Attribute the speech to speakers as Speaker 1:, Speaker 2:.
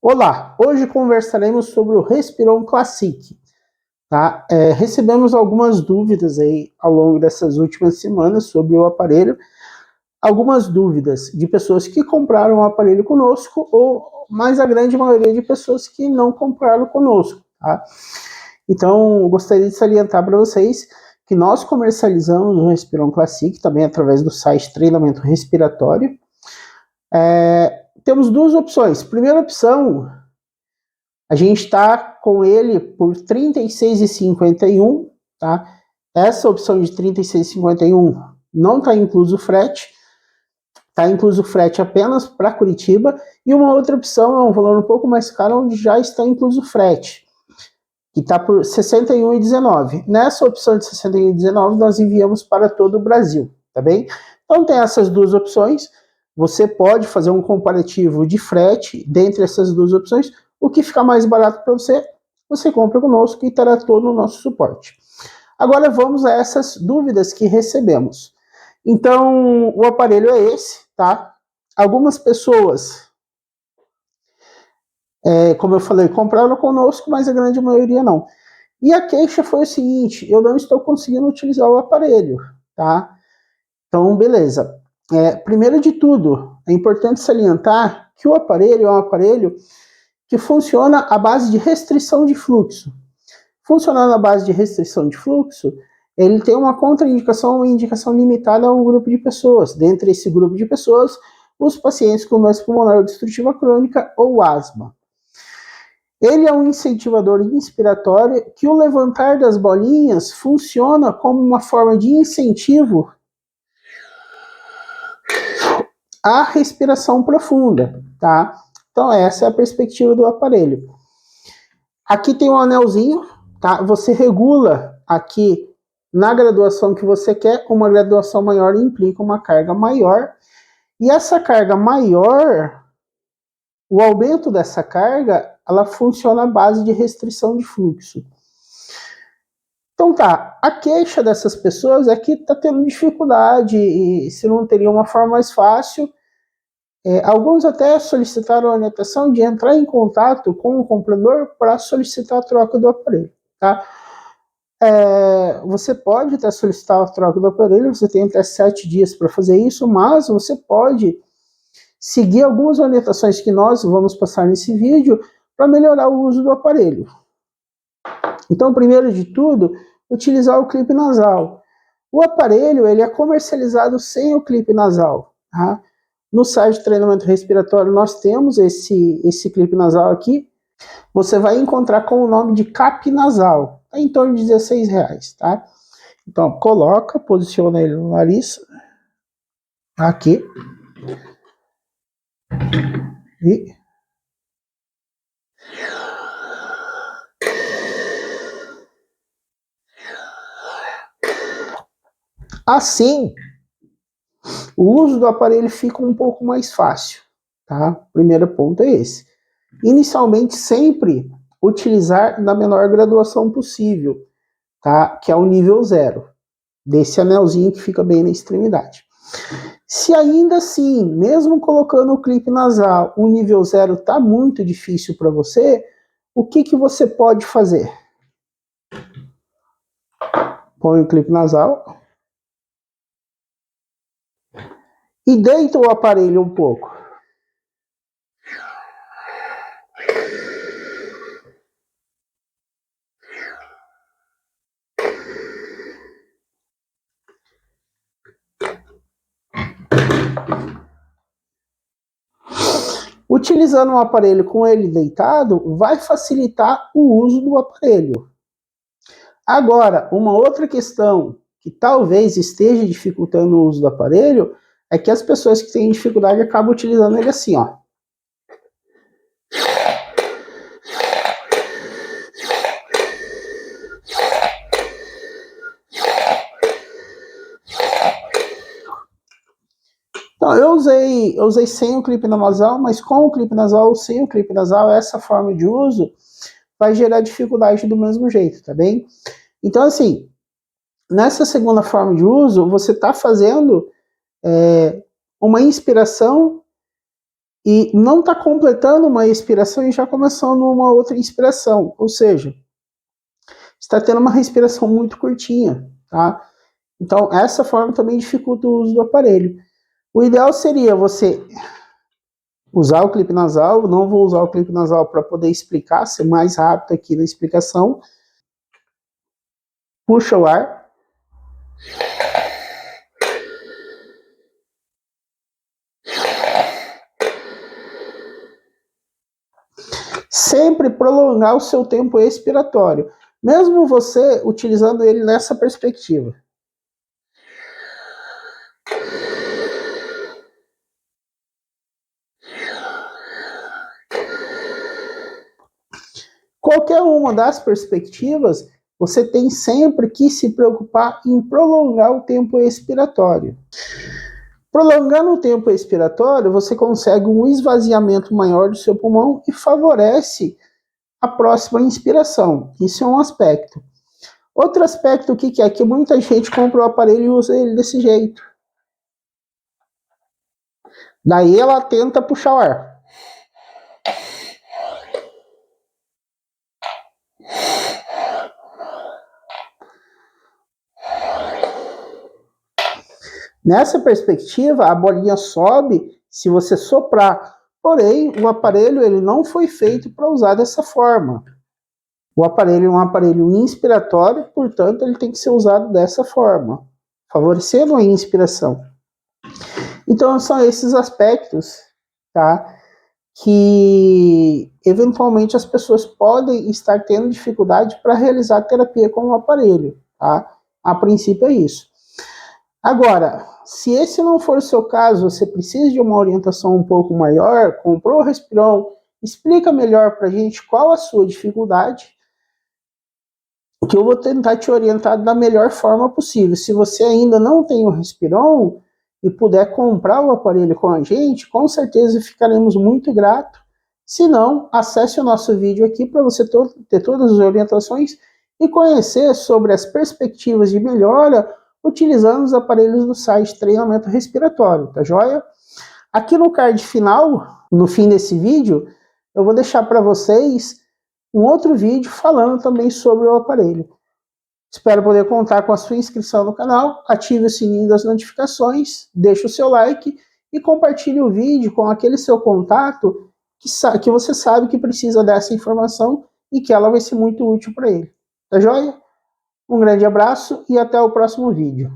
Speaker 1: Olá, hoje conversaremos sobre o Respiron Classic. Tá? Recebemos algumas dúvidas aí ao longo dessas últimas semanas sobre o aparelho, algumas dúvidas de pessoas que compraram o aparelho conosco, mas a grande maioria de pessoas que não compraram conosco. Tá? Então, gostaria de salientar para vocês que nós comercializamos o Respiron Classic também através do site Treinamento Respiratório. Temos duas opções. Primeira opção, a gente está com ele por R$ 36,51, tá? Essa opção de R$ 36,51 não está incluso frete, está incluso frete apenas para Curitiba, e uma outra opção é um valor um pouco mais caro, onde já está incluso frete, que está por R$ 61,19. Nessa opção de R$ 61,19 nós enviamos para todo o Brasil, tá bem? Então tem essas duas opções, você pode fazer um comparativo de frete dentre essas duas opções. O que ficar mais barato para você, você compra conosco e terá todo o nosso suporte. Agora vamos a essas dúvidas que recebemos. Então, o aparelho é esse, tá? Algumas pessoas, como eu falei, compraram conosco, mas a grande maioria não. E a queixa foi o seguinte: eu não estou conseguindo utilizar o aparelho, tá? Então, beleza. Primeiro de tudo, é importante salientar que o aparelho é um aparelho que funciona à base de restrição de fluxo. Funcionando à base de restrição de fluxo, ele tem uma contraindicação, uma indicação limitada a um grupo de pessoas. Dentre esse grupo de pessoas, os pacientes com doença pulmonar obstrutiva crônica ou asma. Ele é um incentivador inspiratório que o levantar das bolinhas funciona como uma forma de incentivo à respiração profunda, tá? Então essa é a perspectiva do aparelho. Aqui tem um anelzinho, tá? Você regula aqui na graduação que você quer. Uma graduação maior implica uma carga maior. E essa carga maior, o aumento dessa carga, ela funciona à base de restrição de fluxo. Então tá, a queixa dessas pessoas é que tá tendo dificuldade e se não teria uma forma mais fácil. Alguns até solicitaram a orientação de entrar em contato com o comprador para solicitar a troca do aparelho, tá? Você pode até solicitar a troca do aparelho, você tem até 7 dias para fazer isso, mas você pode seguir algumas orientações que nós vamos passar nesse vídeo para melhorar o uso do aparelho. Então, primeiro de tudo, utilizar o clipe nasal. O aparelho ele é comercializado sem o clipe nasal, tá? No site de treinamento respiratório nós temos esse clipe nasal aqui. Você vai encontrar com o nome de cap nasal, tá em torno de R$16, tá? Então coloca, posiciona ele no nariz, aqui, e assim o uso do aparelho fica um pouco mais fácil, tá? Primeiro ponto é esse. Inicialmente, sempre utilizar na menor graduação possível, tá? Que é o nível 0, desse anelzinho que fica bem na extremidade. Se ainda assim, mesmo colocando o clipe nasal, o nível 0 tá muito difícil para você, o que você pode fazer? Põe o clipe nasal e deita o aparelho um pouco. Utilizando um aparelho com ele deitado, vai facilitar o uso do aparelho. Agora, uma outra questão que talvez esteja dificultando o uso do aparelho é que as pessoas que têm dificuldade acabam utilizando ele assim, ó. Então, eu usei sem o clipe nasal, mas com o clipe nasal ou sem o clipe nasal, essa forma de uso vai gerar dificuldade do mesmo jeito, tá bem? Então, assim, nessa segunda forma de uso, você está fazendo uma inspiração e não está completando uma expiração e já começando uma outra inspiração, ou seja, está tendo uma respiração muito curtinha, tá? Então, essa forma também dificulta o uso do aparelho. O ideal seria você usar o clipe nasal, não vou usar o clipe nasal para poder explicar, ser mais rápido aqui na explicação. Puxa o ar. Sempre prolongar o seu tempo expiratório, mesmo você utilizando ele nessa perspectiva. Qualquer uma das perspectivas, você tem sempre que se preocupar em prolongar o tempo expiratório. Prolongando o tempo expiratório, você consegue um esvaziamento maior do seu pulmão e favorece a próxima inspiração. Isso é um aspecto. Outro aspecto, o que é? Que muita gente compra o aparelho e usa ele desse jeito. Daí ela tenta puxar o ar. Nessa perspectiva, a bolinha sobe se você soprar. Porém, o aparelho ele não foi feito para usar dessa forma. O aparelho é um aparelho inspiratório, portanto, ele tem que ser usado dessa forma, favorecendo a inspiração. Então, são esses aspectos, tá, que eventualmente as pessoas podem estar tendo dificuldade para realizar terapia com o aparelho, tá? A princípio é isso. Agora, se esse não for o seu caso, você precisa de uma orientação um pouco maior, comprou o Respiron, explica melhor para a gente qual a sua dificuldade, que eu vou tentar te orientar da melhor forma possível. Se você ainda não tem o Respiron e puder comprar o aparelho com a gente, com certeza ficaremos muito gratos. Se não, acesse o nosso vídeo aqui para você ter todas as orientações e conhecer sobre as perspectivas de melhora utilizando os aparelhos do site Treinamento Respiratório, tá joia? Aqui no card final, no fim desse vídeo, eu vou deixar para vocês um outro vídeo falando também sobre o aparelho. Espero poder contar com a sua inscrição no canal, ative o sininho das notificações, deixe o seu like e compartilhe o vídeo com aquele seu contato que você sabe que precisa dessa informação e que ela vai ser muito útil para ele. Tá joia? Um grande abraço e até o próximo vídeo.